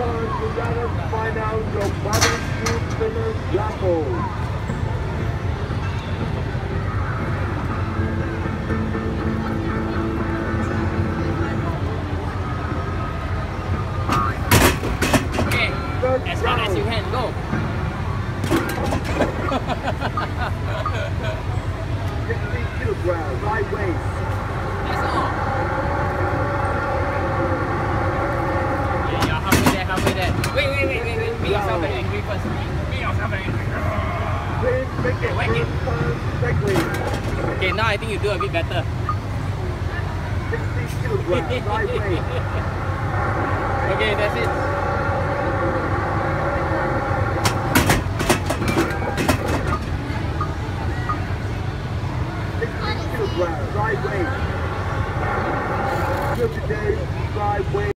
turn to let us find out your barbecue finish level. Okay, as hard as you can, go. 60 kilograms, right waist. That's all. Yeah, you're halfway there. Wait. Make yourself very angry first. Make yourself very angry. Please make it Whack it. turn quickly. Okay, now I think you do a bit better. 60 kilograms, right waist. Okay, that's it.